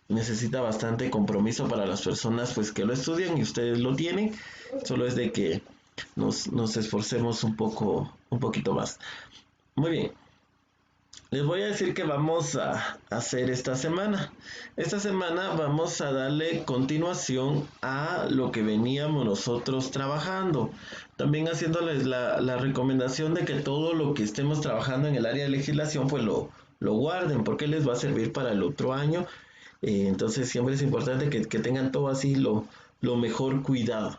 necesita bastante compromiso para las personas pues que lo estudian y ustedes lo tienen. Solo es de que nos esforcemos un poquito más. Muy bien. Les voy a decir que vamos a hacer esta semana. Esta semana vamos a darle continuación a lo que veníamos nosotros trabajando. También haciéndoles la recomendación de que todo lo que estemos trabajando en el área de legislación pues lo guarden porque les va a servir para el otro año. Entonces siempre es importante que tengan todo así lo mejor cuidado.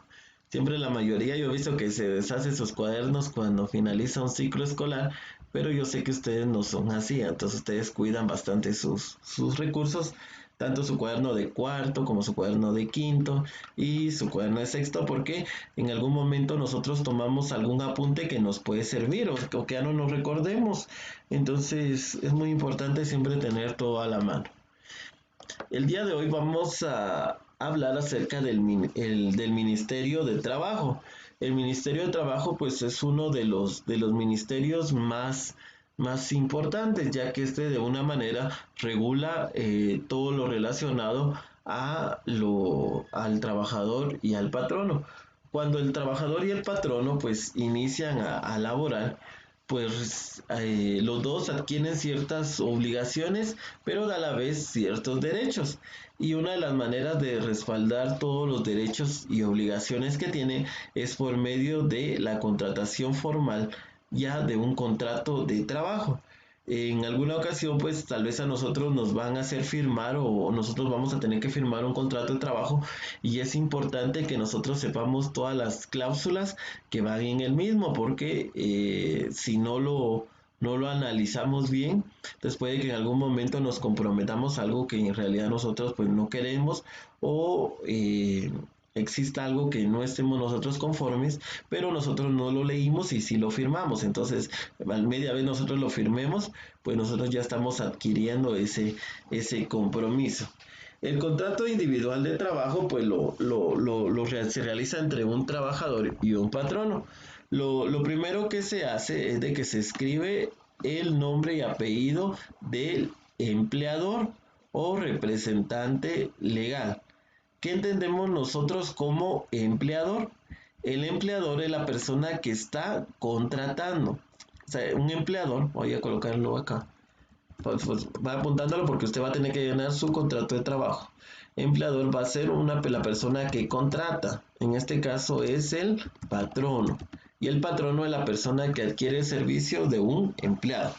Siempre la mayoría yo he visto que se deshace sus cuadernos cuando finaliza un ciclo escolar, pero yo sé que ustedes no son así, entonces ustedes cuidan bastante sus recursos, tanto su cuaderno de cuarto como su cuaderno de quinto y su cuaderno de sexto, porque en algún momento nosotros tomamos algún apunte que nos puede servir o que ya no nos recordemos. Entonces es muy importante siempre tener todo a la mano. El día de hoy vamos a hablar acerca del Ministerio de Trabajo. El Ministerio de Trabajo pues es uno de los ministerios más importantes, ya que este de una manera regula todo lo relacionado al trabajador y al patrono. Cuando el trabajador y el patrono pues inician a laborar, pues los dos adquieren ciertas obligaciones, pero a la vez ciertos derechos. Y una de las maneras de respaldar todos los derechos y obligaciones que tiene es por medio de la contratación formal ya de un contrato de trabajo. En alguna ocasión, pues tal vez a nosotros nos van a hacer firmar o nosotros vamos a tener que firmar un contrato de trabajo y es importante que nosotros sepamos todas las cláusulas que van en el mismo porque si no lo analizamos bien, entonces puede que en algún momento nos comprometamos a algo que en realidad nosotros pues no queremos o exista algo que no estemos nosotros conformes, pero nosotros no lo leímos y sí lo firmamos. Entonces, al media vez nosotros lo firmemos, pues nosotros ya estamos adquiriendo ese compromiso. El contrato individual de trabajo, pues se realiza entre un trabajador y un patrono. Lo primero que se hace es de que se escribe el nombre y apellido del empleador o representante legal. ¿Qué entendemos nosotros como empleador? El empleador es la persona que está contratando. O sea, un empleador, voy a colocarlo acá, pues va apuntándolo porque usted va a tener que llenar su contrato de trabajo. Empleador va a ser la persona que contrata. En este caso es el patrono. Y el patrono es la persona que adquiere el servicio de un empleado.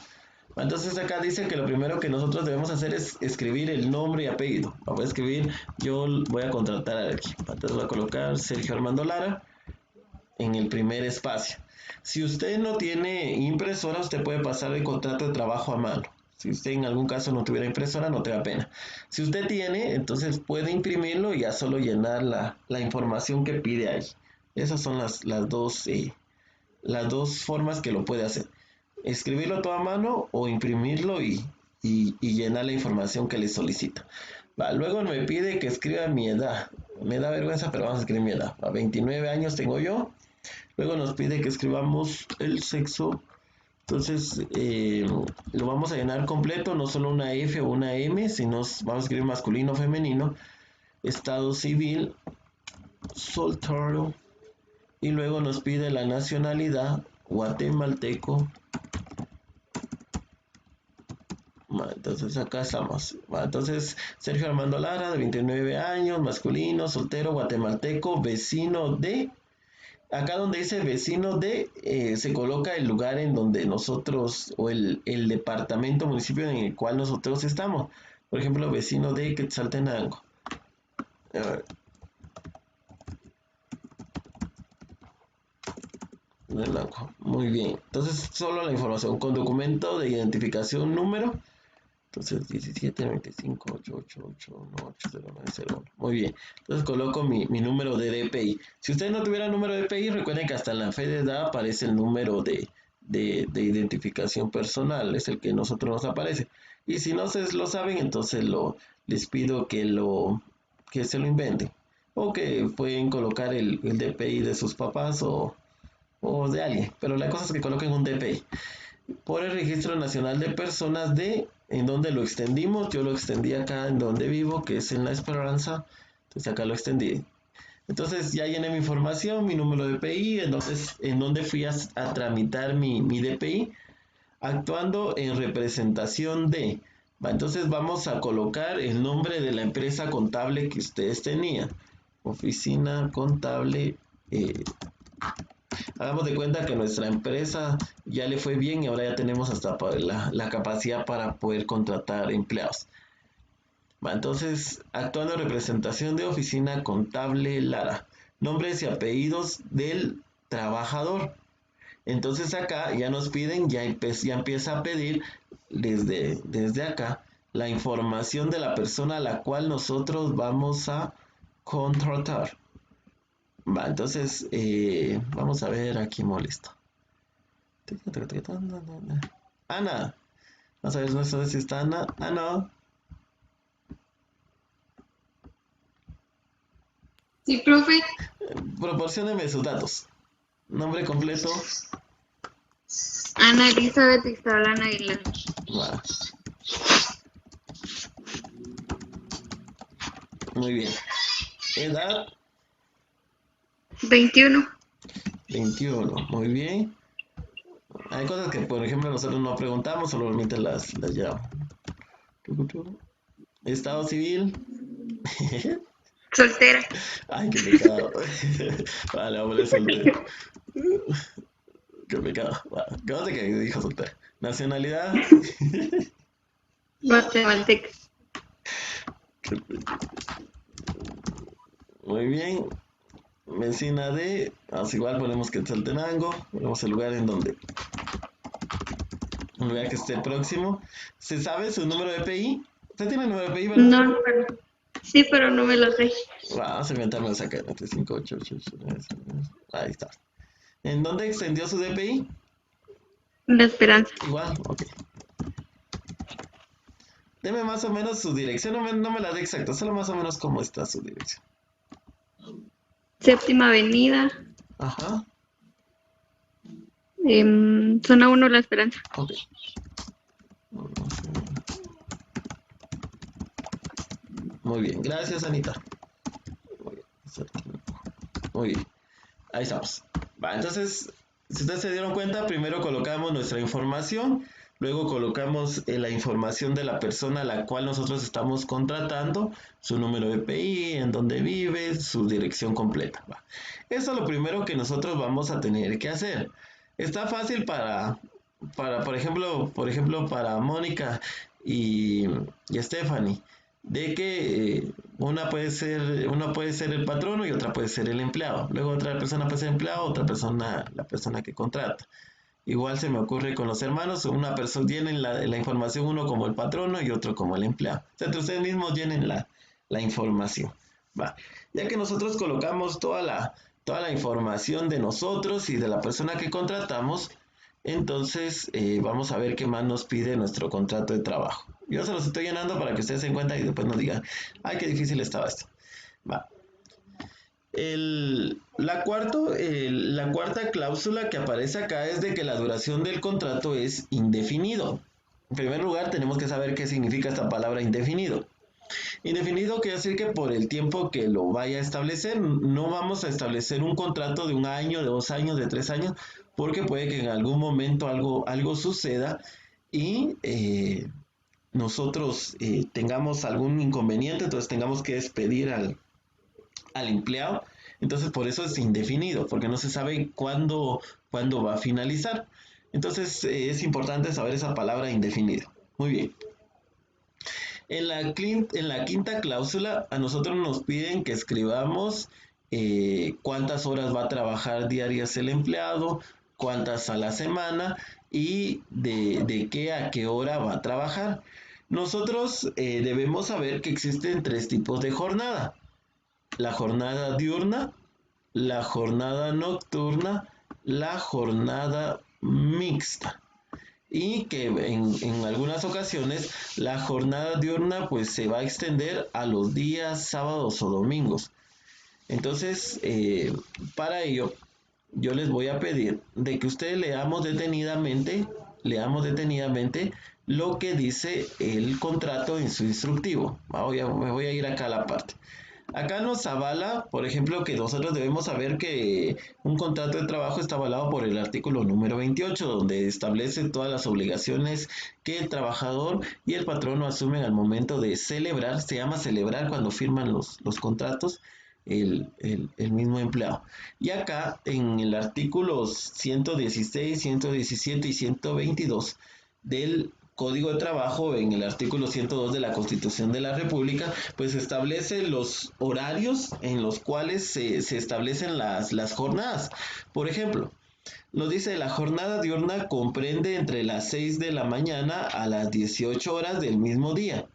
Entonces acá dice que lo primero que nosotros debemos hacer es escribir el nombre y apellido. Voy a escribir, yo voy a contratar aquí. Entonces voy a colocar Sergio Armando Lara en el primer espacio. Si usted no tiene impresora, usted puede pasar el contrato de trabajo a mano. Si usted en algún caso no tuviera impresora, no te da pena. Si usted tiene, entonces puede imprimirlo y ya solo llenar la información que pide ahí. Esas son las dos formas que lo puede hacer. Escribirlo todo a mano o imprimirlo y llenar la información que le solicita. Va, luego me pide que escriba mi edad. Me da vergüenza, pero vamos a escribir mi edad. A 29 años tengo yo. Luego nos pide que escribamos el sexo. Entonces lo vamos a llenar completo, no solo una F o una M, sino vamos a escribir masculino o femenino. Estado civil, soltero. Y luego nos pide la nacionalidad, guatemalteco. Entonces acá estamos. Entonces Sergio Armando Lara, de 29 años, masculino, soltero, guatemalteco, vecino de... Acá donde dice vecino de, se coloca el lugar en donde nosotros, o el departamento, municipio en el cual nosotros estamos. Por ejemplo, vecino de Quetzaltenango. Muy bien. Entonces, solo la información con documento de identificación, número. Entonces, 17 95 888 180901. Muy bien. Entonces, coloco mi número de DPI. Si usted no tuviera número de DPI, recuerden que hasta en la fe de edad aparece el número de identificación personal. Es el que nosotros nos aparece. Y si no se lo saben, entonces les pido que se lo inventen. O que pueden colocar el DPI de sus papás o de alguien. Pero la cosa es que coloquen un DPI por el Registro Nacional de Personas de en donde lo extendimos. Yo lo extendí acá en donde vivo, que es en La Esperanza. Entonces acá lo extendí. Entonces ya llené mi información, mi número de DPI, entonces en donde fui a tramitar mi DPI, actuando en representación de. Entonces vamos a colocar el nombre de la empresa contable que ustedes tenían. Oficina contable. Hagamos de cuenta que nuestra empresa ya le fue bien y ahora ya tenemos hasta la capacidad para poder contratar empleados. Entonces, actuando en representación de oficina contable Lara. Nombres y apellidos del trabajador. Entonces acá ya nos piden, ya empieza a pedir desde acá la información de la persona a la cual nosotros vamos a contratar. Entonces, vamos a ver aquí molesto. Ana. Vamos a ver, no sé si está Ana. Ana. Sí, profe. Proporcióneme sus datos. Nombre completo. Ana Elizabeth Ixtablán Aguilar. Va. Muy bien. Edad. 21. 21. Muy bien. Hay cosas que, por ejemplo, nosotros no preguntamos, solamente las llevamos. Estado civil. Soltera. Ay, qué pecado. Vale, hombre, soltero. Qué pecado. ¿Qué pasa que dijo soltero? Nacionalidad. Guatemalteca. Muy bien. Vecina de. Igual ponemos Quetzaltenango. Ponemos el lugar en donde. Un lugar que esté próximo. ¿Se sabe su número de PI? ¿Usted tiene el número de PI, verdad? No, pero sí, pero no me lo sé. Vamos a inventarme esa acá. 5, 8, 8, 8, 9, 9. Ahí está. ¿En dónde extendió su DPI? La Esperanza. Igual, ok. Deme más o menos su dirección, no me la dé exacta, solo más o menos cómo está su dirección. Séptima Avenida. Ajá, Zona 1, La Esperanza. ok. Muy bien, gracias Anita. Muy bien, muy bien. Ahí estamos. Entonces, si ustedes se dieron cuenta, primero colocamos nuestra información, luego colocamos la información de la persona a la cual nosotros estamos contratando, su número de PI, en dónde vive, su dirección completa. Eso es lo primero que nosotros vamos a tener que hacer. Está fácil por ejemplo, para Mónica y Stephanie, de que uno puede ser el patrono y otra puede ser el empleado. Luego otra persona puede ser empleado, otra persona la persona que contrata. Igual se me ocurre con los hermanos, una persona tienen la información uno como el patrono y otro como el empleado. O sea, entre ustedes mismos llenen la información. Va. Ya que nosotros colocamos toda la información de nosotros y de la persona que contratamos, entonces vamos a ver qué más nos pide nuestro contrato de trabajo. Yo se los estoy llenando para que ustedes se den cuenta y después nos digan, ay, qué difícil estaba esto. Va. La cuarta cláusula que aparece acá es de que la duración del contrato es indefinido. En primer lugar, tenemos que saber qué significa esta palabra indefinido. Indefinido quiere decir que por el tiempo que lo vaya a establecer, no vamos a establecer un contrato de 1 año, de 2 años, de 3 años, porque puede que en algún momento algo suceda y nosotros tengamos algún inconveniente, entonces tengamos que despedir al empleado. Entonces por eso es indefinido, porque no se sabe cuándo va a finalizar. Entonces es importante saber esa palabra indefinido. Muy bien. En la quinta cláusula a nosotros nos piden que escribamos cuántas horas va a trabajar diarias el empleado, cuántas a la semana y de qué a qué hora va a trabajar. Nosotros debemos saber que existen 3 tipos de jornada. La jornada diurna, la jornada nocturna, la jornada mixta. Y que en algunas ocasiones la jornada diurna pues se va a extender a los días sábados o domingos. Entonces, para ello, yo les voy a pedir de que ustedes leamos detenidamente leamos detenidamente lo que dice el contrato en su instructivo. Me voy a ir acá a la parte. Acá nos avala, por ejemplo, que nosotros debemos saber que un contrato de trabajo está avalado por el artículo número 28, donde establece todas las obligaciones que el trabajador y el patrono asumen al momento de celebrar. Se llama celebrar cuando firman los contratos el mismo empleado. Y acá en el artículo 116, 117 y 122 del Código de Trabajo, en el artículo 102 de la Constitución de la República, pues establece los horarios en los cuales se establecen las jornadas. Por ejemplo, nos dice: la jornada diurna comprende entre las 6 de la mañana a las 18 horas del mismo día,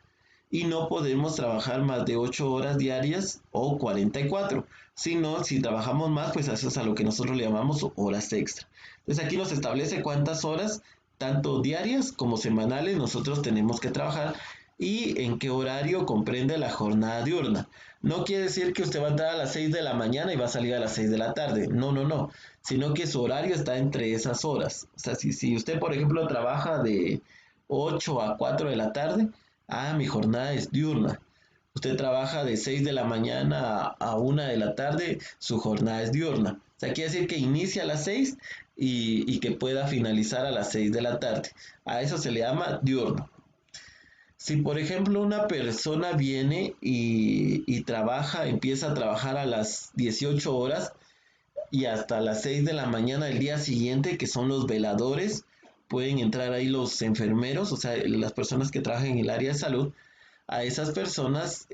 y no podemos trabajar más de 8 horas diarias o 44, sino si trabajamos más, pues eso es a lo que nosotros le llamamos horas extra. Entonces aquí nos establece cuántas horas, tanto diarias como semanales, nosotros tenemos que trabajar y en qué horario comprende la jornada diurna. No quiere decir que usted va a entrar a las 6 de la mañana y va a salir a las 6 de la tarde, no, sino que su horario está entre esas horas. O sea, si usted, por ejemplo, trabaja de 8 a 4 de la tarde, mi jornada es diurna. Usted trabaja de 6 de la mañana a 1 de la tarde, su jornada es diurna. O sea, quiere decir que inicia a las 6 y que pueda finalizar a las 6 de la tarde. A eso se le llama diurno. Si por ejemplo una persona viene y trabaja, empieza a trabajar a las 18 horas y hasta las 6 de la mañana del día siguiente, que son los veladores, pueden entrar ahí los enfermeros, o sea, las personas que trabajan en el área de salud. A esas personas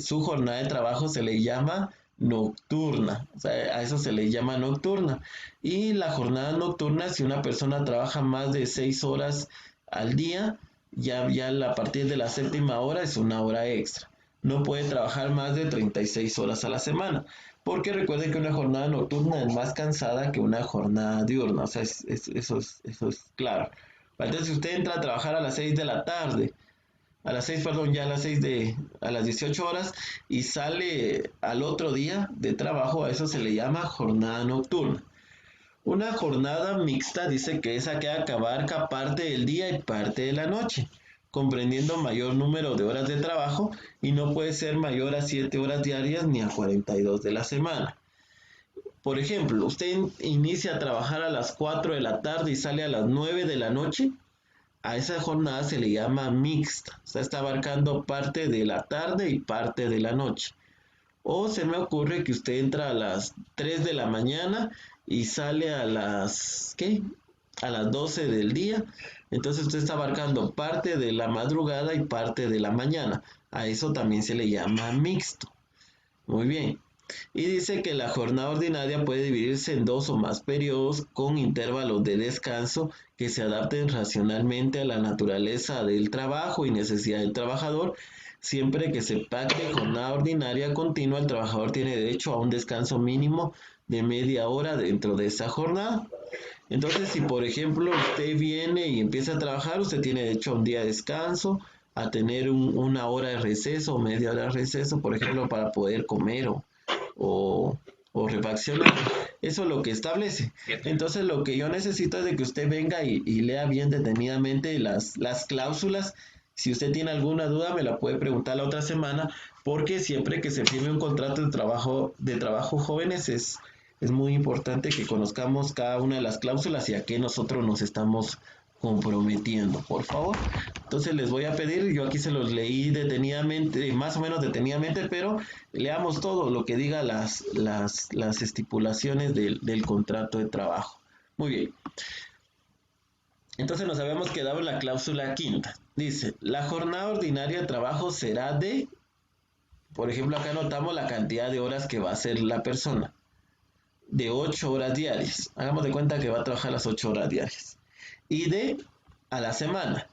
su jornada de trabajo se le llama nocturna, o sea, a eso se le llama nocturna. Y la jornada nocturna, si una persona trabaja más de 6 horas al día, ya a partir de la séptima hora es una hora extra. No puede trabajar más de 36 horas a la semana, porque recuerden que una jornada nocturna es más cansada que una jornada diurna, o sea, eso es claro. Entonces, si usted entra a trabajar a las 6 de la tarde, a las 6, perdón, ya a las 18 horas, y sale al otro día de trabajo, a eso se le llama jornada nocturna. Una jornada mixta dice que es aquella que abarca parte del día y parte de la noche, comprendiendo mayor número de horas de trabajo, y no puede ser mayor a 7 horas diarias ni a 42 de la semana. Por ejemplo, usted inicia a trabajar a las 4 de la tarde y sale a las 9 de la noche. A esa jornada se le llama mixta, o sea, está abarcando parte de la tarde y parte de la noche. O se me ocurre que usted entra a las 3 de la mañana y sale a las, ¿qué? A las 12 del día. Entonces usted está abarcando parte de la madrugada y parte de la mañana. A eso también se le llama mixto. Muy bien. Y dice que la jornada ordinaria puede dividirse en 2 o más periodos con intervalos de descanso que se adapten racionalmente a la naturaleza del trabajo y necesidad del trabajador. Siempre que se pacte jornada ordinaria continua, el trabajador tiene derecho a un descanso mínimo de media hora dentro de esa jornada. Entonces, si por ejemplo usted viene y empieza a trabajar, usted tiene derecho a un día de descanso, a tener una hora de receso o media hora de receso, por ejemplo, para poder comer o, o refaccionar. Eso es lo que establece. Entonces lo que yo necesito es de que usted venga y lea bien detenidamente las cláusulas. Si usted tiene alguna duda me la puede preguntar la otra semana, porque siempre que se firme un contrato de trabajo jóvenes es muy importante que conozcamos cada una de las cláusulas y a qué nosotros nos estamos comprometiendo, por favor. Entonces les voy a pedir, yo aquí se los leí detenidamente, más o menos detenidamente, pero leamos todo lo que diga las estipulaciones del contrato de trabajo. Muy bien. Entonces nos habíamos quedado en la cláusula quinta. Dice: la jornada ordinaria de trabajo será de, por ejemplo, acá anotamos la cantidad de horas que va a hacer la persona, de 8 horas diarias. Hagamos de cuenta que va a trabajar las 8 horas diarias. Y de a la semana.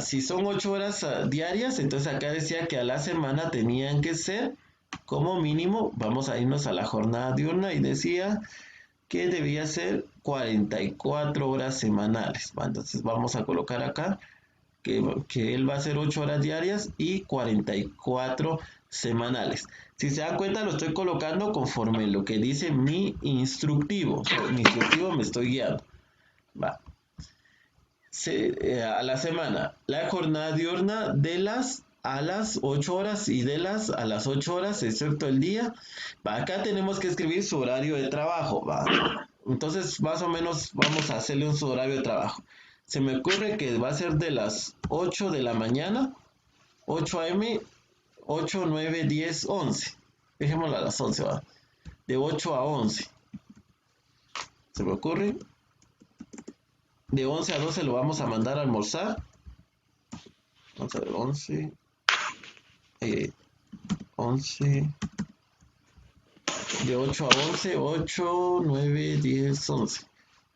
Si son 8 horas diarias, entonces acá decía que a la semana tenían que ser como mínimo, vamos a irnos a la jornada diurna, y decía que debía ser 44 horas semanales. Entonces vamos a colocar acá que él va a hacer 8 horas diarias y 44 semanales. Si se dan cuenta, lo estoy colocando conforme lo que dice mi instructivo. O sea, mi instructivo me estoy guiando. a la semana. La jornada diurna a las 8 horas y a las 8 horas, excepto el día. Va, acá tenemos que escribir su horario de trabajo. Va. Entonces, más o menos vamos a hacerle un su horario de trabajo. Se me ocurre que va a ser de las 8 de la mañana, 8 a.m., 8, 9, 10, 11. Dejémoslo a las 11, va. De 8 a 11. Se me ocurre. De 11 a 12 lo vamos a mandar a almorzar. Vamos a ver, 11. 11. De 8 a 11, 8, 9, 10, 11.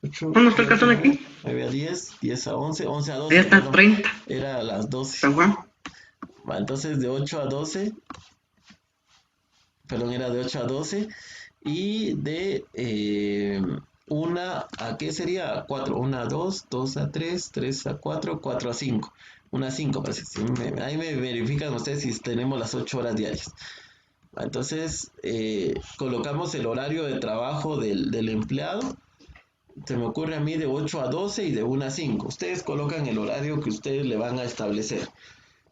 8, ¿Cómo está el cartón aquí? 9 a 10, 10 a 11, 11 a Ahí 12, está, perdón. 30. Era a las 12. San Juan. Va, entonces de 8 a 12, perdón, era de 8 a 12. Y de 1 a, ¿qué sería? 4, 1 a 2, 2 a 3, 3 a 4, 4 a 5. 1 a 5, parece. Sí, ahí me verifican ustedes si tenemos las 8 horas diarias. Entonces, colocamos el horario de trabajo del empleado. Se me ocurre a mí de 8 a 12 y de 1 a 5. Ustedes colocan el horario que ustedes le van a establecer.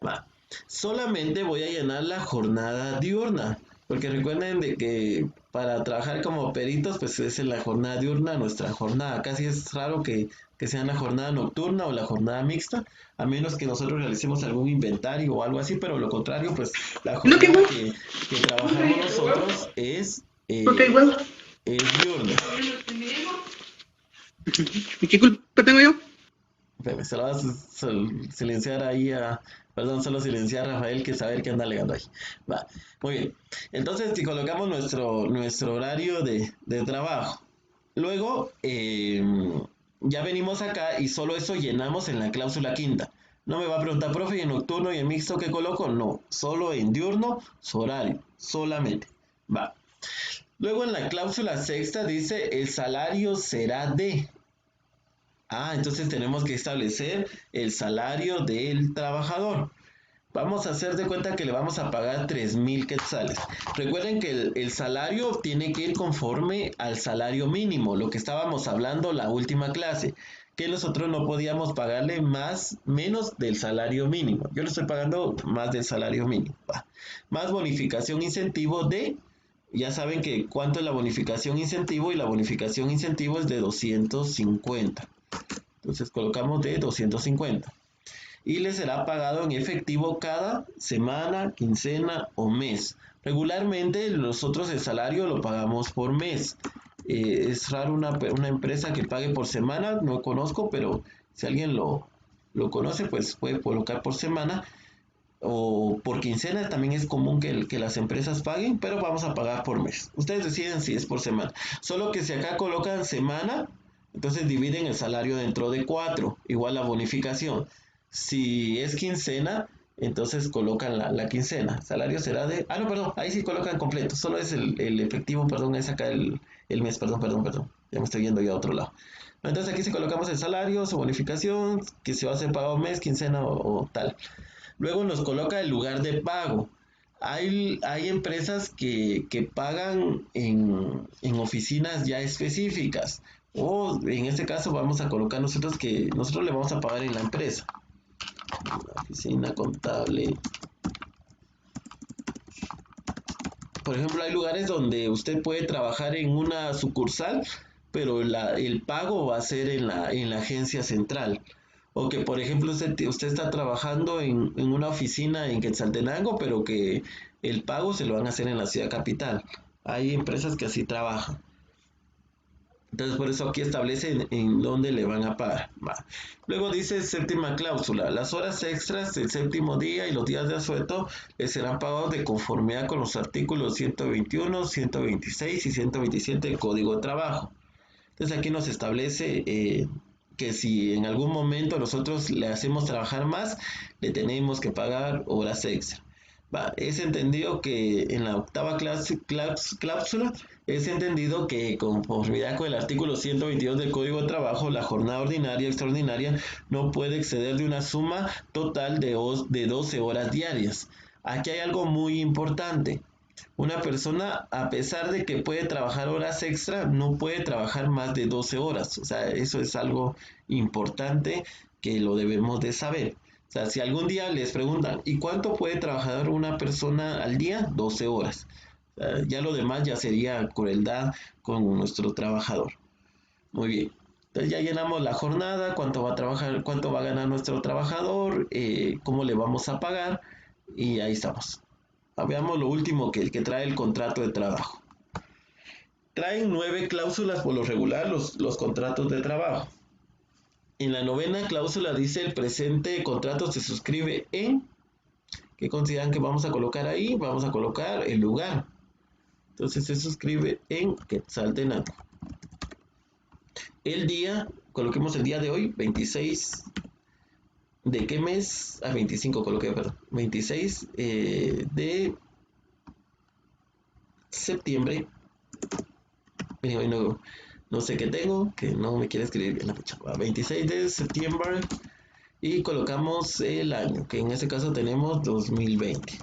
Va. Solamente voy a llenar la jornada diurna. Porque recuerden de que para trabajar como peritos, pues es en la jornada diurna, nuestra jornada. Casi es raro que sea en la jornada nocturna o la jornada mixta, a menos que nosotros realicemos algún inventario o algo así, pero lo contrario, pues la ¿No que jornada huevo? que trabajamos nosotros ¿Por qué hay huevo? es diurna. ¿Y qué culpa tengo yo? Espérame, se lo vas a silenciar ahí perdón, solo silenciar a Rafael que saber que anda alegando ahí. Va, muy bien. Entonces, si colocamos nuestro horario de trabajo, luego ya venimos acá y solo eso llenamos en la cláusula quinta. No me va a preguntar, profe, ¿y en nocturno y en mixto qué coloco? No, solo en diurno, su horario, solamente. Va. Luego en la cláusula sexta dice, el salario será de... entonces tenemos que establecer el salario del trabajador. Vamos a hacer de cuenta que le vamos a pagar 3,000 quetzales. Recuerden que el salario tiene que ir conforme al salario mínimo, lo que estábamos hablando la última clase, que nosotros no podíamos pagarle menos del salario mínimo. Yo le estoy pagando más del salario mínimo. Va. Más bonificación incentivo ya saben que cuánto es la bonificación incentivo, y la bonificación incentivo es de 250. Entonces colocamos de 250. Y le será pagado en efectivo cada semana, quincena o mes. Regularmente nosotros el salario lo pagamos por mes. Es raro una empresa que pague por semana, no conozco, pero si alguien lo conoce, pues puede colocar por semana. O por quincena también es común que las empresas paguen, pero vamos a pagar por mes. Ustedes deciden si es por semana. Solo que si acá colocan semana, entonces dividen el salario dentro de 4, igual la bonificación. Si es quincena, entonces colocan la quincena. Salario será de... no, perdón, ahí sí colocan completo. Solo es el efectivo, perdón, es acá el mes, perdón. Ya me estoy yendo yo a otro lado. Entonces aquí sí colocamos el salario, su bonificación, que se va a hacer pagado mes, quincena o tal. Luego nos coloca el lugar de pago. Hay empresas que pagan en oficinas ya específicas. O en este caso vamos a colocar nosotros que nosotros le vamos a pagar en la empresa. La oficina contable. Por ejemplo, hay lugares donde usted puede trabajar en una sucursal, pero el pago va a ser en la agencia central. O que, por ejemplo, usted está trabajando en una oficina en Quetzaltenango, pero que el pago se lo van a hacer en la ciudad capital. Hay empresas que así trabajan. Entonces, por eso aquí establece en dónde le van a pagar. Va. Luego dice séptima cláusula. Las horas extras del séptimo día y los días de asueto les serán pagados de conformidad con los artículos 121, 126 y 127 del Código de Trabajo. Entonces aquí nos establece que si en algún momento nosotros le hacemos trabajar más, le tenemos que pagar horas extra. Es entendido que en la octava cláusula es entendido que conformidad con el artículo 122 del Código de Trabajo, la jornada ordinaria extraordinaria no puede exceder de una suma total de 12 horas diarias. Aquí hay algo muy importante. Una persona, a pesar de que puede trabajar horas extra, no puede trabajar más de 12 horas. O sea, eso es algo importante que lo debemos de saber. O sea, si algún día les preguntan, ¿y cuánto puede trabajar una persona al día? 12 horas. O sea, ya lo demás ya sería crueldad con nuestro trabajador. Muy bien. Entonces ya llenamos la jornada, cuánto va a trabajar, cuánto va a ganar nuestro trabajador, cómo le vamos a pagar y ahí estamos. Veamos lo último que el que trae el contrato de trabajo. Traen 9 cláusulas por lo regular los contratos de trabajo. En la 9ª cláusula dice el presente contrato se suscribe en, ¿qué consideran que vamos a colocar ahí? Vamos a colocar el lugar. Entonces se suscribe en Quetzaltenango. El día, coloquemos el día de hoy, 26 de qué mes, 25 coloqué, perdón, 26 de septiembre. Hoy no sé qué tengo, que no me quiere escribir bien la fecha. 26 de septiembre y colocamos el año, que en este caso tenemos 2020.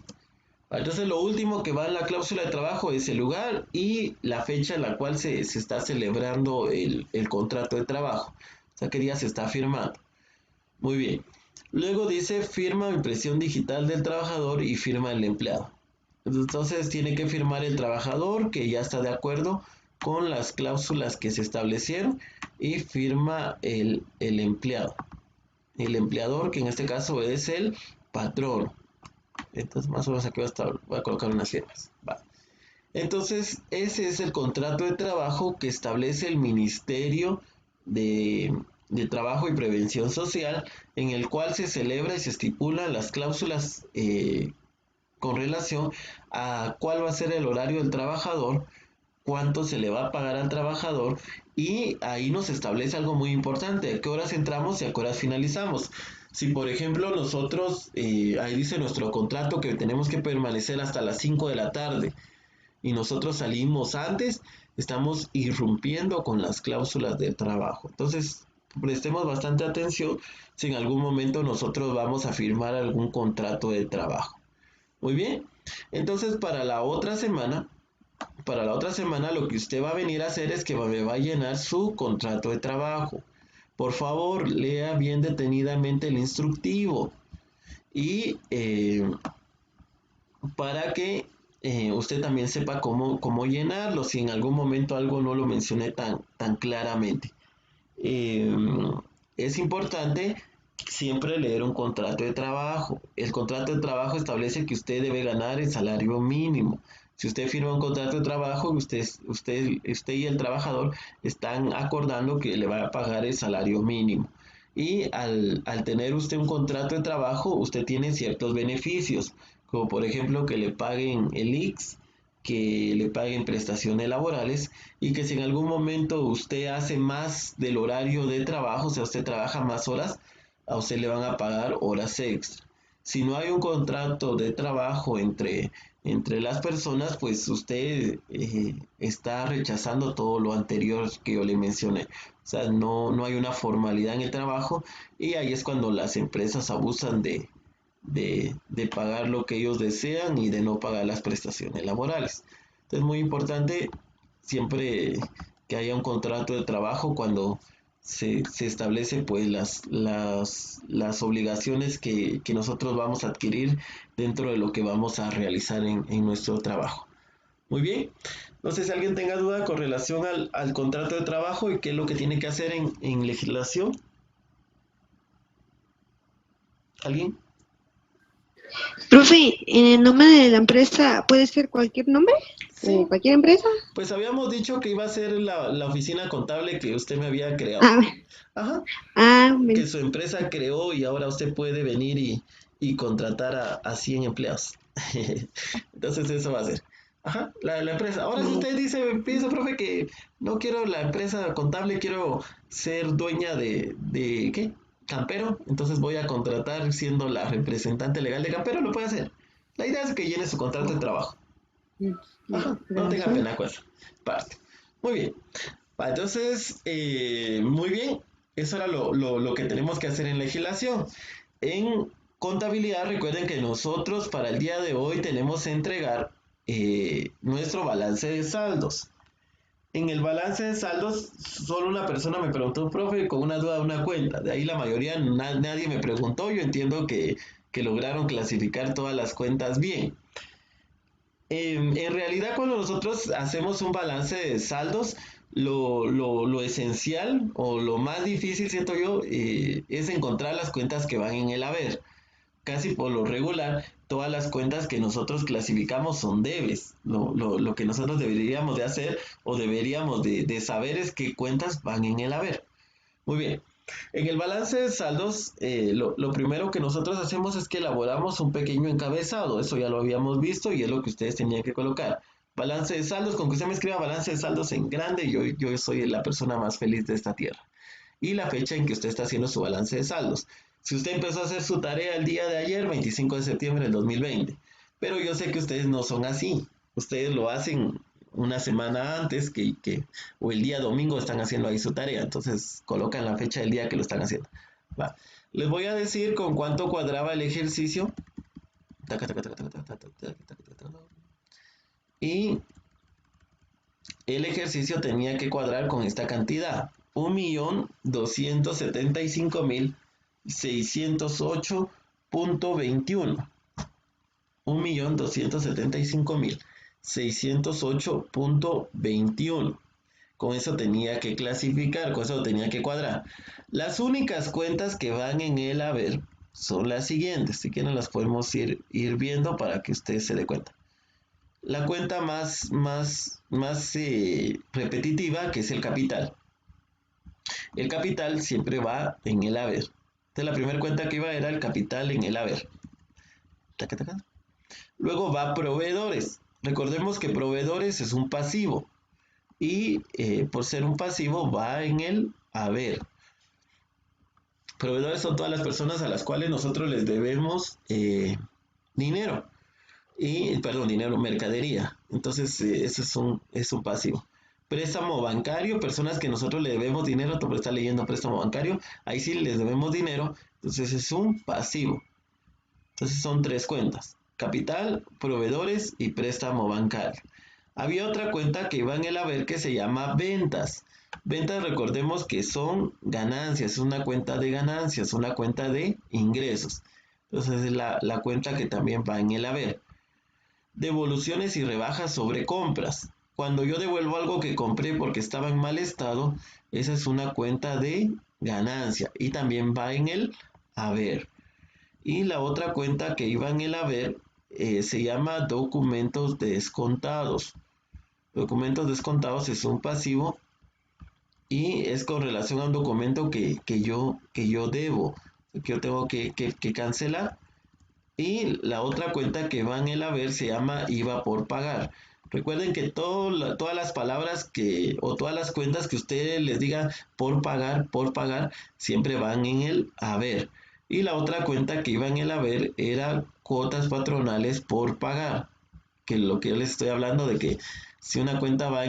Entonces lo último que va en la cláusula de trabajo es el lugar y la fecha en la cual se está celebrando el contrato de trabajo. O sea, qué día se está firmando. Muy bien. Luego dice firma o impresión digital del trabajador y firma el empleado. Entonces tiene que firmar el trabajador que ya está de acuerdo con las cláusulas que se establecieron y firma el empleado. El empleador, que en este caso es el patrón. Entonces más o menos aquí voy a colocar unas firmas. Va. Entonces ese es el contrato de trabajo que establece el Ministerio de Trabajo y Prevención Social, en el cual se celebra y se estipulan las cláusulas con relación a cuál va a ser el horario del trabajador, cuánto se le va a pagar al trabajador y ahí nos establece algo muy importante, a qué horas entramos y a qué horas finalizamos. Si por ejemplo nosotros, ahí dice nuestro contrato que tenemos que permanecer hasta las 5 de la tarde y nosotros salimos antes, estamos irrumpiendo con las cláusulas del trabajo. Entonces, prestemos bastante atención si en algún momento nosotros vamos a firmar algún contrato de trabajo. Muy bien, entonces para la otra semana lo que usted va a venir a hacer es que me va a llenar su contrato de trabajo. Por favor, lea bien detenidamente el instructivo y para que usted también sepa cómo llenarlo, si en algún momento algo no lo mencioné tan claramente. Eh, es importante siempre leer un contrato de trabajo. El contrato de trabajo establece que usted debe ganar el salario mínimo. Si usted firma un contrato de trabajo, usted y el trabajador están acordando que le va a pagar el salario mínimo. Y al tener usted un contrato de trabajo, usted tiene ciertos beneficios, como por ejemplo que le paguen el IX, que le paguen prestaciones laborales y que si en algún momento usted hace más del horario de trabajo, o sea, usted trabaja más horas, a usted le van a pagar horas extra. Si no hay un contrato de trabajo entre las personas, pues usted está rechazando todo lo anterior que yo le mencioné. O sea, no hay una formalidad en el trabajo y ahí es cuando las empresas abusan de pagar lo que ellos desean y de no pagar las prestaciones laborales. Entonces es muy importante siempre que haya un contrato de trabajo cuando se establece pues las obligaciones que nosotros vamos a adquirir dentro de lo que vamos a realizar en nuestro trabajo. Muy bien, no sé si alguien tenga duda con relación al contrato de trabajo y qué es lo que tiene que hacer en legislación. ¿Alguien? Profe, ¿en el nombre de la empresa puede ser cualquier nombre? Sí. ¿Cualquier empresa? Pues habíamos dicho que iba a ser la oficina contable que usted me había creado. Ajá. Que su empresa creó y ahora usted puede venir y contratar a 100 empleados. Entonces eso va a ser. Ajá, la empresa. Ahora si usted dice, profe, que no quiero la empresa contable, quiero ser dueña de ¿qué? Campero, entonces voy a contratar siendo la representante legal de Campero, lo puede hacer. La idea es que llene su contrato de trabajo. Ajá, no tenga pena con esa parte. Muy bien. Entonces, muy bien. Eso era lo que tenemos que hacer en legislación. En contabilidad, recuerden que nosotros para el día de hoy tenemos que entregar nuestro balance de saldos. En el balance de saldos, solo una persona me preguntó, profe, con una duda de una cuenta. De ahí la mayoría, nadie me preguntó. Yo entiendo que lograron clasificar todas las cuentas bien. En realidad, cuando nosotros hacemos un balance de saldos, lo esencial o lo más difícil, siento yo, es encontrar las cuentas que van en el haber. Casi por lo regular, todas las cuentas que nosotros clasificamos son debes. Lo que nosotros deberíamos de hacer o deberíamos de saber es qué cuentas van en el haber. Muy bien. En el balance de saldos, lo primero que nosotros hacemos es que elaboramos un pequeño encabezado. Eso ya lo habíamos visto y es lo que ustedes tenían que colocar. Balance de saldos, con que usted me escriba balance de saldos en grande, yo soy la persona más feliz de esta tierra. Y la fecha en que usted está haciendo su balance de saldos. Si usted empezó a hacer su tarea el día de ayer, 25 de septiembre del 2020, pero yo sé que ustedes no son así. Ustedes lo hacen una semana antes o el día domingo están haciendo ahí su tarea. Entonces colocan la fecha del día que lo están haciendo. Va. Les voy a decir con cuánto cuadraba el ejercicio. Y el ejercicio tenía que cuadrar con esta cantidad. 1.275.608.21. 1.275.608.21. Con eso tenía que clasificar, con eso tenía que cuadrar. Las únicas cuentas que van en el haber son las siguientes. Si quieren las podemos ir viendo para que ustedes se den cuenta. La cuenta más repetitiva, que es el capital. El capital siempre va en el haber. Entonces la primera cuenta que iba era el capital en el haber. Luego va proveedores. Recordemos que proveedores es un pasivo. Y por ser un pasivo va en el haber. Proveedores son todas las personas a las cuales nosotros les debemos dinero. Dinero, mercadería. Entonces eso es un pasivo. Préstamo bancario, personas que nosotros le debemos dinero, tú estás leyendo préstamo bancario, ahí sí les debemos dinero, entonces es un pasivo. Entonces son tres cuentas: capital, proveedores y préstamo bancario. Había otra cuenta que iba en el haber que se llama ventas. Ventas, recordemos que son ganancias, es una cuenta de ganancias, una cuenta de ingresos. Entonces es la cuenta que también va en el haber. Devoluciones y rebajas sobre compras. Cuando yo devuelvo algo que compré porque estaba en mal estado, esa es una cuenta de ganancia y también va en el haber. Y la otra cuenta que iba en el haber se llama documentos descontados. Documentos descontados es un pasivo y es con relación a un documento que yo debo, que yo tengo que cancelar. Y la otra cuenta que va en el haber se llama IVA por pagar. Recuerden que todas las palabras o todas las cuentas que ustedes les digan por pagar, siempre van en el haber. Y la otra cuenta que iba en el haber era cuotas patronales por pagar. Que lo que yo les estoy hablando de que si una cuenta va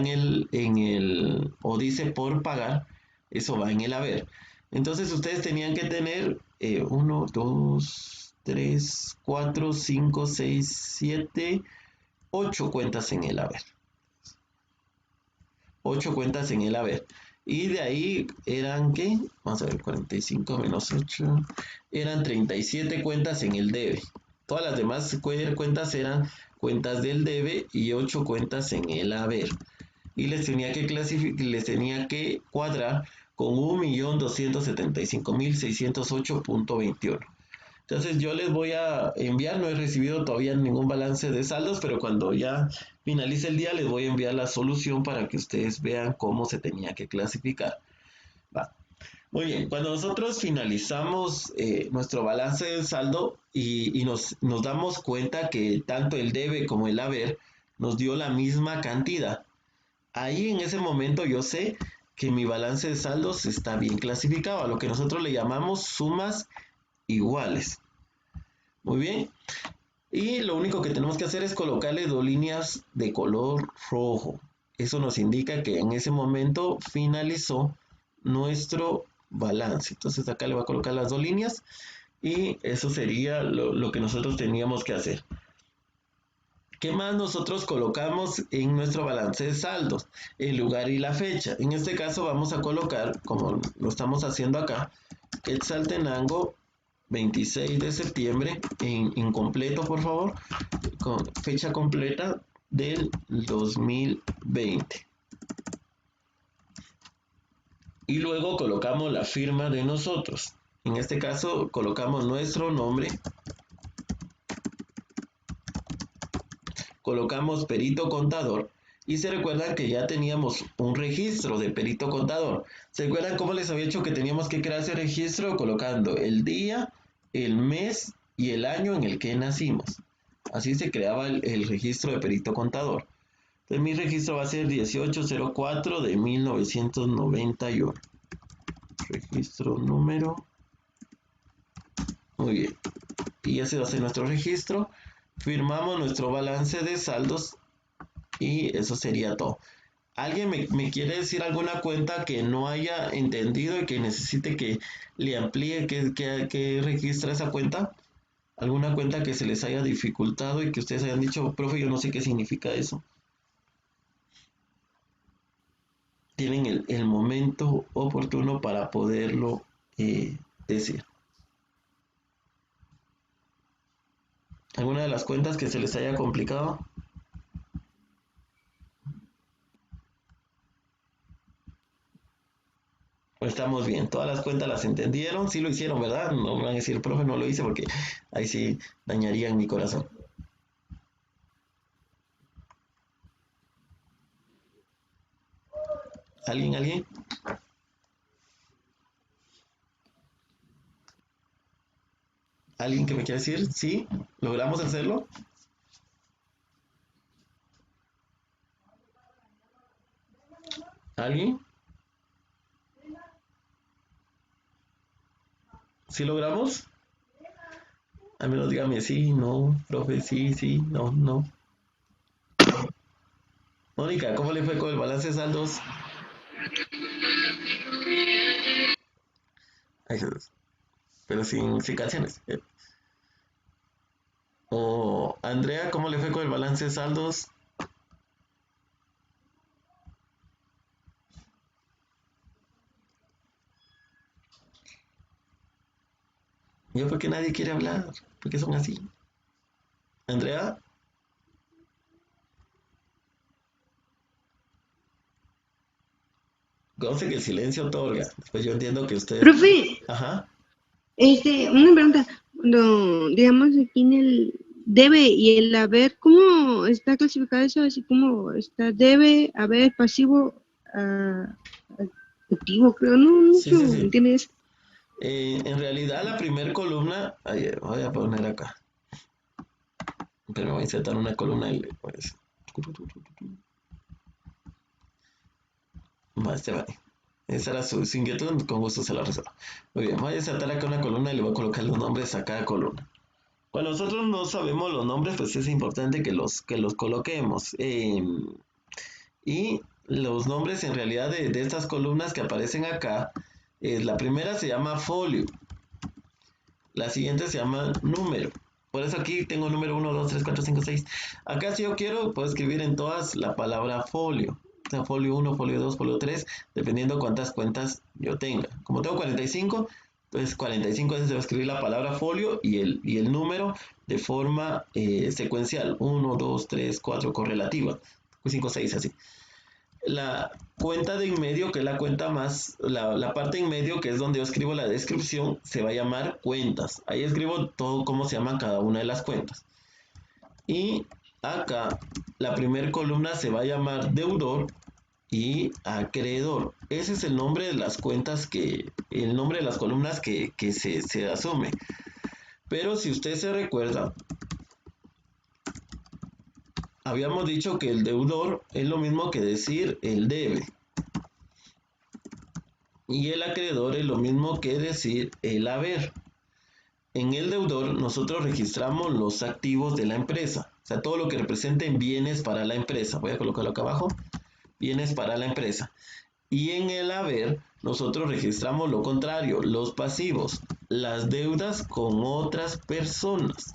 o dice por pagar, eso va en el haber. Entonces ustedes tenían que tener 1, 2, 3, 4, 5, 6, 7, 8 cuentas en el haber. 8 cuentas en el haber. Y de ahí eran, ¿qué? Vamos a ver, 45 menos 8. Eran 37 cuentas en el debe. Todas las demás cuentas eran cuentas del debe y 8 cuentas en el haber. Y les tenía que cuadrar con 1.275.608.21. Entonces yo les voy a enviar, no he recibido todavía ningún balance de saldos, pero cuando ya finalice el día les voy a enviar la solución para que ustedes vean cómo se tenía que clasificar. Va. Muy bien, cuando nosotros finalizamos nuestro balance de saldo y nos damos cuenta que tanto el debe como el haber nos dio la misma cantidad, ahí en ese momento yo sé que mi balance de saldos está bien clasificado, a lo que nosotros le llamamos sumas iguales. Muy bien. Y lo único que tenemos que hacer es colocarle dos líneas de color rojo. Eso nos indica que en ese momento finalizó nuestro balance. Entonces acá le voy a colocar las dos líneas y eso sería lo que nosotros teníamos que hacer. ¿Qué más nosotros colocamos en nuestro balance de saldos? El lugar y la fecha. En este caso vamos a colocar, como lo estamos haciendo acá, Quetzaltenango 26 de septiembre, en incompleto por favor, con fecha completa del 2020. Y luego colocamos la firma de nosotros. En este caso colocamos nuestro nombre. Colocamos perito contador y se recuerdan que ya teníamos un registro de perito contador. ¿Se recuerdan cómo les había dicho que teníamos que crear ese registro? Colocando el día, el mes y el año en el que nacimos. Así se creaba el registro de perito contador. Entonces mi registro va a ser 1804 de 1991. Registro número. Muy bien. Y ese va a ser nuestro registro. Firmamos nuestro balance de saldos y eso sería todo. ¿Alguien me quiere decir alguna cuenta que no haya entendido y que necesite que le amplíe que registra esa cuenta? ¿Alguna cuenta que se les haya dificultado y que ustedes hayan dicho, profe, yo no sé qué significa eso? Tienen el momento oportuno para poderlo decir. ¿Alguna de las cuentas que se les haya complicado? Pues estamos bien, todas las cuentas las entendieron, sí lo hicieron, ¿verdad? No me van a decir, profe, no lo hice porque ahí sí dañarían mi corazón. ¿Alguien? ¿Alguien que me quiera decir? ¿Sí? ¿Logramos hacerlo? ¿Alguien? ¿Sí logramos? Al menos dígame sí, no, profe, sí, no, no. Mónica, ¿cómo le fue con el balance de saldos? Ay, Jesús. Pero sin canciones. O Andrea, ¿cómo le fue con el balance de saldos? Yo porque nadie quiere hablar, porque son así. Andrea, conoce que el silencio otorga. Pues yo entiendo que ustedes... Profe, Ajá. una pregunta. Cuando, digamos, aquí en el debe y el haber, ¿cómo está clasificado eso? Así como está debe, haber, pasivo, activo, creo, no Sí, sé, sí, sí. ¿entiendes? En realidad la primer columna... Ay, voy a poner acá. Pero voy a insertar una columna y pues... Más te vale. Esa era su inquietud, con gusto se la resuelvo. Muy bien, voy a insertar acá una columna y le voy a colocar los nombres a cada columna. Cuando nosotros no sabemos los nombres, pues es importante que los coloquemos. Y los nombres en realidad de estas columnas que aparecen acá, la primera se llama folio, la siguiente se llama número. Por eso aquí tengo número 1, 2, 3, 4, 5, 6. Acá si yo quiero, puedo escribir en todas la palabra folio. O sea, folio 1, folio 2, folio 3, dependiendo cuántas cuentas yo tenga. Como tengo 45, pues 45 veces se va a escribir la palabra folio y el número de forma secuencial. 1, 2, 3, 4, correlativa. 5, 6, así. La cuenta de en medio, que es la cuenta más, la parte en medio, que es donde yo escribo la descripción, se va a llamar cuentas. Ahí escribo todo cómo se llaman cada una de las cuentas. Y acá, la primera columna se va a llamar deudor y acreedor. Ese es el nombre de las cuentas el nombre de las columnas que se asume. Pero si usted se recuerda, habíamos dicho que el deudor es lo mismo que decir el debe. Y el acreedor es lo mismo que decir el haber. En el deudor nosotros registramos los activos de la empresa, o sea, todo lo que representen bienes para la empresa. Voy a colocarlo acá abajo, bienes para la empresa. Y en el haber nosotros registramos lo contrario, los pasivos, las deudas con otras personas.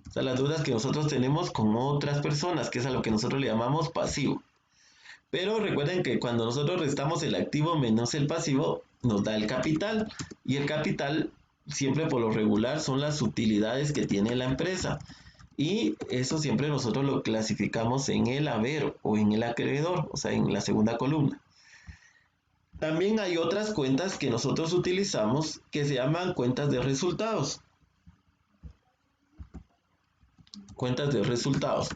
O sea, las deudas que nosotros tenemos con otras personas, que es a lo que nosotros le llamamos pasivo. Pero recuerden que cuando nosotros restamos el activo menos el pasivo, nos da el capital. Y el capital, siempre por lo regular, son las utilidades que tiene la empresa. Y eso siempre nosotros lo clasificamos en el haber o en el acreedor, o sea, en la segunda columna. También hay otras cuentas que nosotros utilizamos que se llaman cuentas de resultados. Cuentas de resultados,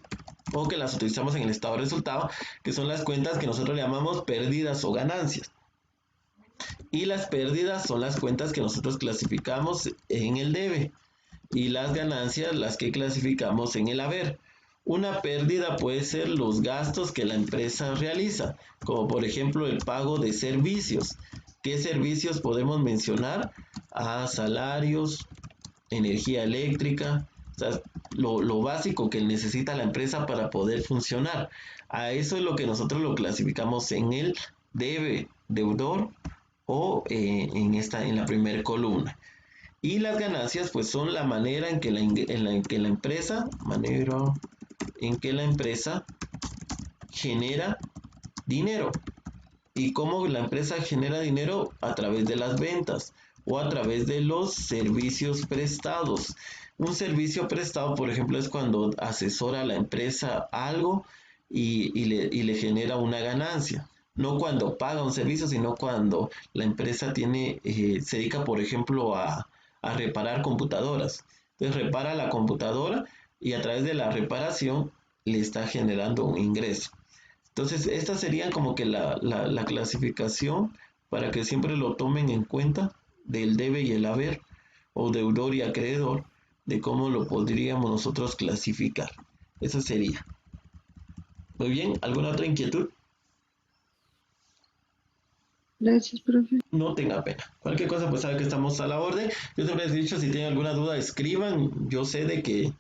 o que las utilizamos en el estado de resultado, que son las cuentas que nosotros le llamamos pérdidas o ganancias. Y las pérdidas son las cuentas que nosotros clasificamos en el debe, y las ganancias las que clasificamos en el haber. Una pérdida puede ser los gastos que la empresa realiza, como por ejemplo el pago de servicios. ¿Qué servicios podemos mencionar? Salarios, energía eléctrica, o sea, lo básico que necesita la empresa para poder funcionar. A eso es lo que nosotros lo clasificamos en el debe, deudor, o en la primera columna. Y las ganancias pues son la manera en que la empresa genera dinero. ¿Y cómo la empresa genera dinero? A través de las ventas o a través de los servicios prestados. Un servicio prestado, por ejemplo, es cuando asesora a la empresa algo y le genera una ganancia. No cuando paga un servicio, sino cuando la empresa se dedica, por ejemplo, a reparar computadoras. Entonces repara la computadora y a través de la reparación le está generando un ingreso. Entonces, estas serían como que la clasificación para que siempre lo tomen en cuenta del debe y el haber, o deudor y acreedor, de cómo lo podríamos nosotros clasificar. Eso sería. Muy bien, ¿alguna otra inquietud? Gracias, profe. No tenga pena. Cualquier cosa, pues sabe que estamos a la orden. Yo siempre les he dicho, si tienen alguna duda, escriban. Yo sé de que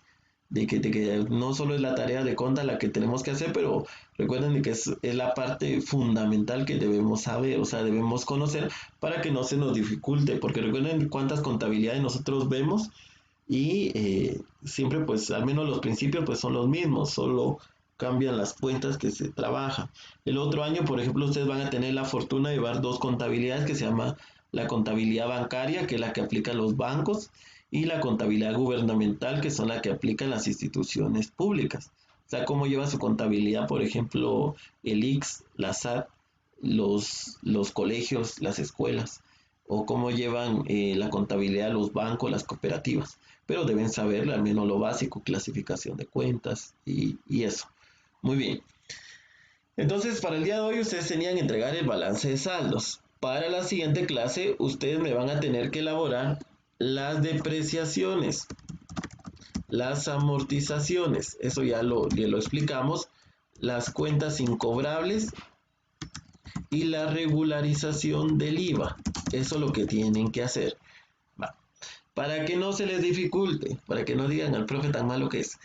no solo es la tarea de conta la que tenemos que hacer, pero recuerden que es la parte fundamental que debemos saber, o sea, debemos conocer para que no se nos dificulte, porque recuerden cuántas contabilidades nosotros vemos y siempre pues al menos los principios pues son los mismos, solo cambian las cuentas que se trabajan. El otro año, por ejemplo, ustedes van a tener la fortuna de llevar dos contabilidades que se llama la contabilidad bancaria, que es la que aplican los bancos, y la contabilidad gubernamental, que son las que aplican las instituciones públicas. O sea, cómo lleva su contabilidad, por ejemplo, el ICS, la SAT, los colegios, las escuelas, o cómo llevan la contabilidad los bancos, las cooperativas. Pero deben saber al menos lo básico, clasificación de cuentas y eso. Muy bien. Entonces, para el día de hoy ustedes tenían que entregar el balance de saldos. Para la siguiente clase, ustedes me van a tener que elaborar las depreciaciones, las amortizaciones, eso ya lo explicamos, las cuentas incobrables y la regularización del IVA. Eso es lo que tienen que hacer. Va. Para que no se les dificulte, para que no digan al profe tan malo que es,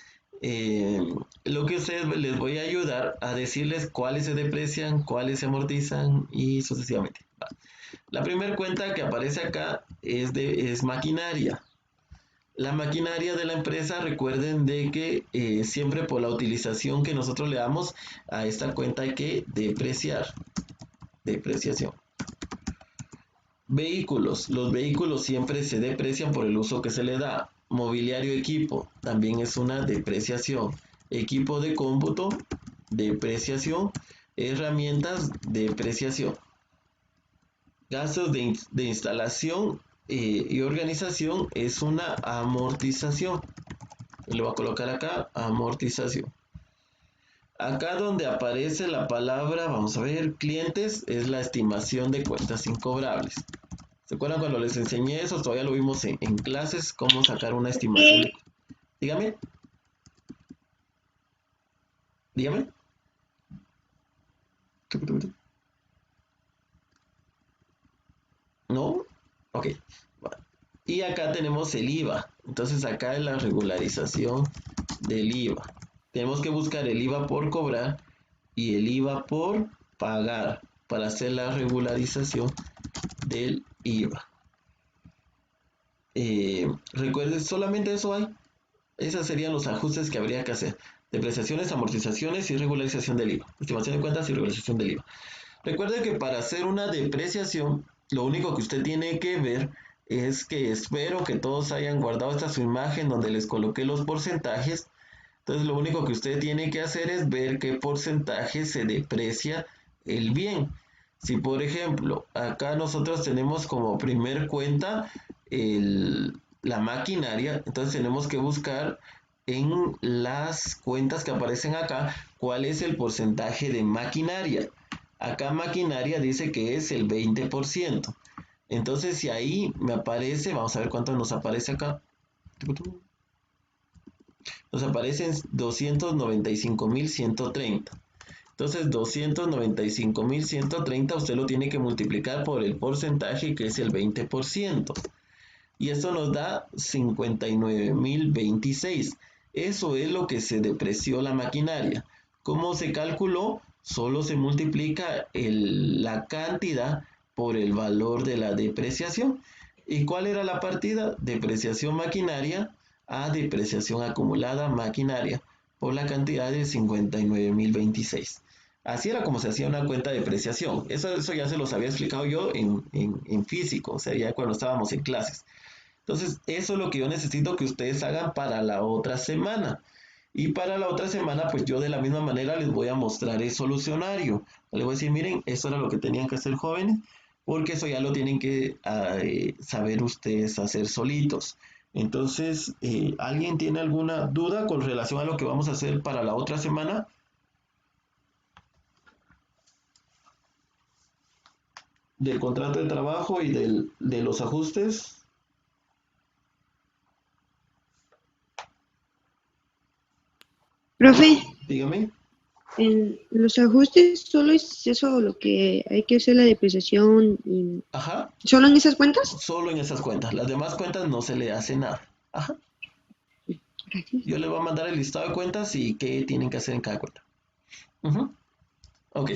lo que ustedes les voy a ayudar a decirles cuáles se deprecian, cuáles se amortizan y sucesivamente. Va. La primera cuenta que aparece acá es maquinaria. La maquinaria de la empresa, recuerden de que siempre por la utilización que nosotros le damos a esta cuenta hay que depreciar. Depreciación. Vehículos. Los vehículos siempre se deprecian por el uso que se le da. Mobiliario equipo, también es una depreciación. Equipo de cómputo, depreciación. Herramientas, depreciación. Gastos de instalación y organización es una amortización. Le voy a colocar acá, amortización. Acá donde aparece la palabra, vamos a ver, clientes, es la estimación de cuentas incobrables. ¿Se acuerdan cuando les enseñé eso? Todavía lo vimos en clases, cómo sacar una estimación de... Dígame. Dígame. ¿No? Ok. Y acá tenemos el IVA. Entonces acá es la regularización del IVA. Tenemos que buscar el IVA por cobrar y el IVA por pagar para hacer la regularización del IVA. Recuerden, solamente eso hay. Esos serían los ajustes que habría que hacer. Depreciaciones, amortizaciones y regularización del IVA. Estimación de cuentas y regularización del IVA. Recuerde que para hacer una depreciación, lo único que usted tiene que ver es que espero que todos hayan guardado esta su imagen donde les coloqué los porcentajes. Entonces lo único que usted tiene que hacer es ver qué porcentaje se deprecia el bien. Si por ejemplo, acá nosotros tenemos como primer cuenta la maquinaria, entonces tenemos que buscar en las cuentas que aparecen acá cuál es el porcentaje de maquinaria. Acá maquinaria dice que es el 20%. Entonces si ahí me aparece, vamos a ver cuánto nos aparece acá. Nos aparecen 295.130. Entonces 295.130 usted lo tiene que multiplicar por el porcentaje que es el 20%. Y esto nos da 59.026. Eso es lo que se depreció la maquinaria. ¿Cómo se calculó? Solo se multiplica la cantidad por el valor de la depreciación. ¿Y cuál era la partida? Depreciación maquinaria a depreciación acumulada maquinaria por la cantidad de 59.026. Así era como se hacía una cuenta de depreciación. Eso ya se los había explicado yo en físico, o sea, ya cuando estábamos en clases. Entonces, eso es lo que yo necesito que ustedes hagan para la otra semana. Y para la otra semana, pues yo de la misma manera les voy a mostrar el solucionario. Les voy a decir, miren, esto era lo que tenían que hacer jóvenes, porque eso ya lo tienen que saber ustedes hacer solitos. Entonces, ¿alguien tiene alguna duda con relación a lo que vamos a hacer para la otra semana? Del contrato de trabajo y de los ajustes. Profe, Dígame. en los ajustes solo es eso lo que hay que hacer la depreciación y Ajá. ¿solo en esas cuentas? Solo en esas cuentas. Las demás cuentas no se le hace nada. Ajá. Gracias. Yo les voy a mandar el listado de cuentas y qué tienen que hacer en cada cuenta. Ok.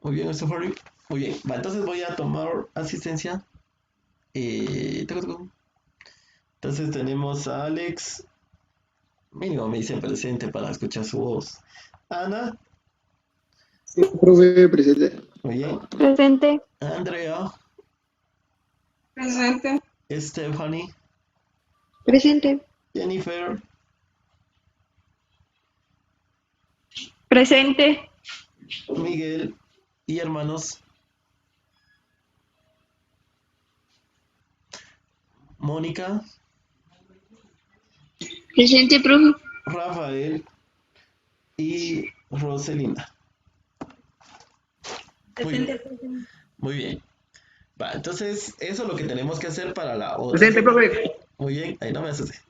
Muy bien, Christopher. Muy bien. Va, entonces voy a tomar asistencia. Entonces tenemos a Alex. Mínimo me dicen presente para escuchar su voz. Ana. Sí, profe, presente. Muy bien. Presente. Andrea. Presente. Stephanie. Presente. Jennifer. Presente. Miguel. Y hermanos. Mónica. Presente, profe. Rafael y Roselina. Muy bien. Va, entonces eso es lo que tenemos que hacer para la otra. Presente, profe. Muy bien, ahí no me asusté.